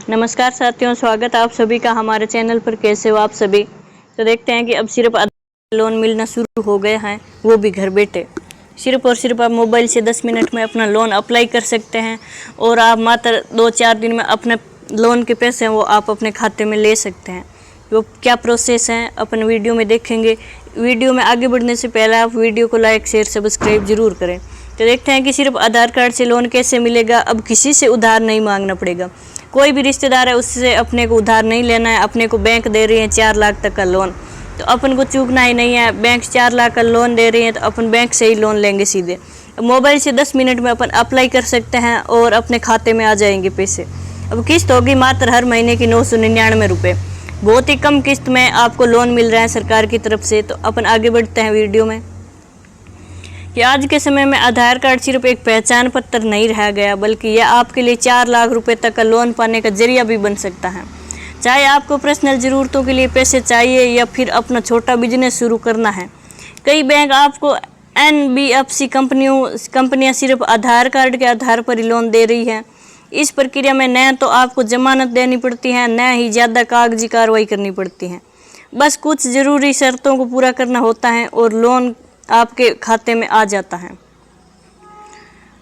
नमस्कार साथियों, स्वागत है आप सभी का हमारे चैनल पर। कैसे हो आप सभी? तो देखते हैं कि अब सिर्फ लोन मिलना शुरू हो गया है, वो भी घर बैठे। सिर्फ और सिर्फ आप मोबाइल से 10 मिनट में अपना लोन अप्लाई कर सकते हैं और आप मात्र 2-4 दिन में अपने लोन के पैसे हैं वो आप अपने खाते में ले सकते हैं। वो क्या प्रोसेस है अपन वीडियो में देखेंगे। वीडियो में आगे बढ़ने से पहले आप वीडियो को लाइक, शेयर, सब्सक्राइब जरूर करें। तो देखते हैं कि सिर्फ आधार कार्ड से लोन कैसे मिलेगा। अब किसी से उधार नहीं मांगना पड़ेगा। कोई भी रिश्तेदार है उससे अपने को उधार नहीं लेना है। अपने को बैंक दे रही है 4 लाख तक का लोन, तो अपन को चूकना ही नहीं है। बैंक 4 लाख का लोन दे रही है तो अपन बैंक से ही लोन लेंगे सीधे। मोबाइल से 10 मिनट में अपन अप्लाई कर सकते हैं और अपने खाते में आ जाएंगे पैसे। अब किस्त होगी मात्र हर महीने की 999 रुपये। बहुत ही कम किस्त में आपको लोन मिल रहा है सरकार की तरफ से। तो अपन आगे बढ़ते हैं वीडियो में कि आज के समय में आधार कार्ड सिर्फ एक पहचान पत्र नहीं रह गया, बल्कि यह आपके लिए 4 लाख रुपए तक का लोन पाने का जरिया भी बन सकता है। चाहे आपको पर्सनल ज़रूरतों के लिए पैसे चाहिए या फिर अपना छोटा बिजनेस शुरू करना है। कई बैंक आपको NBFC कंपनियां सिर्फ आधार कार्ड के आधार पर ही लोन दे रही है। इस प्रक्रिया में न तो आपको जमानत देनी पड़ती है, न ही ज़्यादा कागजी कार्रवाई करनी पड़ती है। बस कुछ ज़रूरी शर्तों को पूरा करना होता है और लोन आपके खाते में आ जाता है।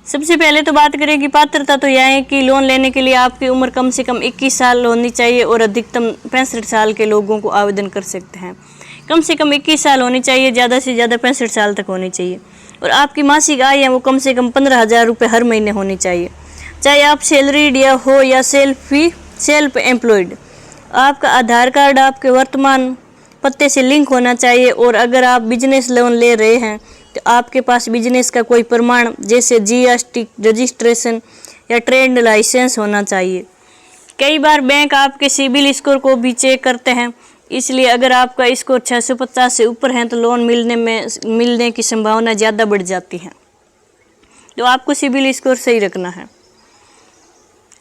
सबसे पहले तो बात करें कि पात्रता तो यह है कि लोन लेने के लिए आपकी उम्र कम से कम 21 साल होनी चाहिए और अधिकतम 65 साल के लोगों को आवेदन कर सकते हैं। कम से कम 21 साल होनी चाहिए, ज़्यादा से ज़्यादा 65 साल तक होनी चाहिए। और आपकी मासिक आय है वो कम से कम 15,000 रुपये हर महीने होनी चाहिए। चाहे आप सैलरीड या हो या सेल्फ एम्प्लॉयड। आपका आधार कार्ड आपके वर्तमान पते से लिंक होना चाहिए और अगर आप बिजनेस लोन ले रहे हैं तो आपके पास बिजनेस का कोई प्रमाण जैसे GST रजिस्ट्रेशन या ट्रेड लाइसेंस होना चाहिए। कई बार बैंक आपके सिबिल स्कोर को भी चेक करते हैं, इसलिए अगर आपका स्कोर 650 से ऊपर है तो लोन मिलने की संभावना ज़्यादा बढ़ जाती है। तो आपको सिबिल स्कोर सही रखना है।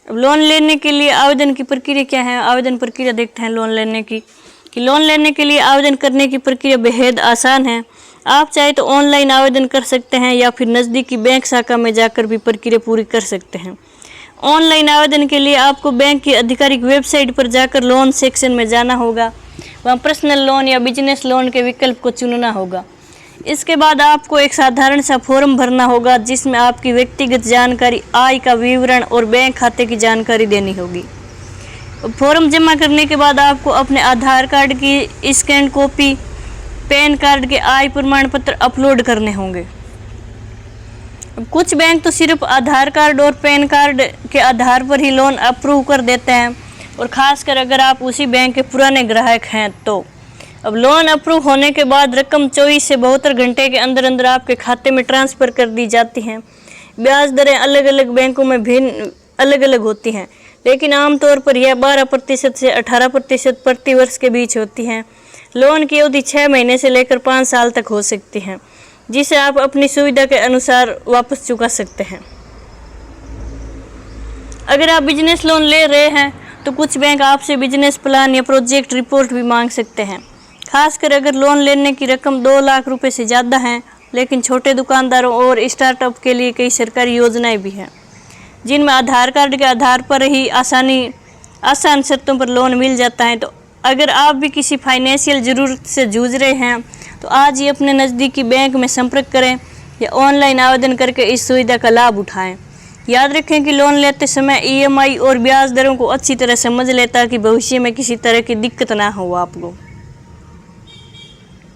अब लोन लेने के लिए आवेदन की प्रक्रिया क्या है? आवेदन प्रक्रिया देखते हैं लोन लेने की। कि लोन लेने के लिए आवेदन करने की प्रक्रिया बेहद आसान है। आप चाहे तो ऑनलाइन आवेदन कर सकते हैं या फिर नज़दीकी बैंक शाखा में जाकर भी प्रक्रिया पूरी कर सकते हैं। ऑनलाइन आवेदन के लिए आपको बैंक की आधिकारिक वेबसाइट पर जाकर लोन सेक्शन में जाना होगा। वहाँ पर्सनल लोन या बिजनेस लोन के विकल्प को चुनना होगा। इसके बाद आपको एक साधारण सा फॉर्म भरना होगा जिसमें आपकी व्यक्तिगत जानकारी, आय का विवरण और बैंक खाते की जानकारी देनी होगी। फॉर्म जमा करने के बाद आपको अपने आधार कार्ड की स्कैन कॉपी, पैन कार्ड के आय प्रमाण पत्र अपलोड करने होंगे। कुछ बैंक तो सिर्फ आधार कार्ड और पैन कार्ड के आधार पर ही लोन अप्रूव कर देते हैं और ख़ासकर अगर आप उसी बैंक के पुराने ग्राहक हैं तो। अब लोन अप्रूव होने के बाद रकम 24 से 72 घंटे के अंदर अंदर आपके खाते में ट्रांसफ़र कर दी जाती हैं। ब्याज दरें अलग अलग बैंकों में भिन्न अलग अलग होती हैं, लेकिन आमतौर पर यह 12% से 18% प्रति वर्ष के बीच होती हैं। लोन की अवधि 6 महीने से लेकर 5 साल तक हो सकती है, जिसे आप अपनी सुविधा के अनुसार वापस चुका सकते हैं। अगर आप बिजनेस लोन ले रहे हैं तो कुछ बैंक आपसे बिजनेस प्लान या प्रोजेक्ट रिपोर्ट भी मांग सकते हैं, खासकर अगर लोन लेने की रकम 2 लाख रुपए से ज़्यादा है। लेकिन छोटे दुकानदारों और स्टार्टअप के लिए कई सरकारी योजनाएं भी हैं जिनमें आधार कार्ड के आधार पर ही आसान शर्तों पर लोन मिल जाता है। तो अगर आप भी किसी फाइनेंशियल ज़रूरत से जूझ रहे हैं तो आज ही अपने नज़दीकी बैंक में संपर्क करें या ऑनलाइन आवेदन करके इस सुविधा का लाभ उठाएं। याद रखें कि लोन लेते समय EMI और ब्याज दरों को अच्छी तरह समझ लें ताकि भविष्य में किसी तरह की दिक्कत ना हो आपको।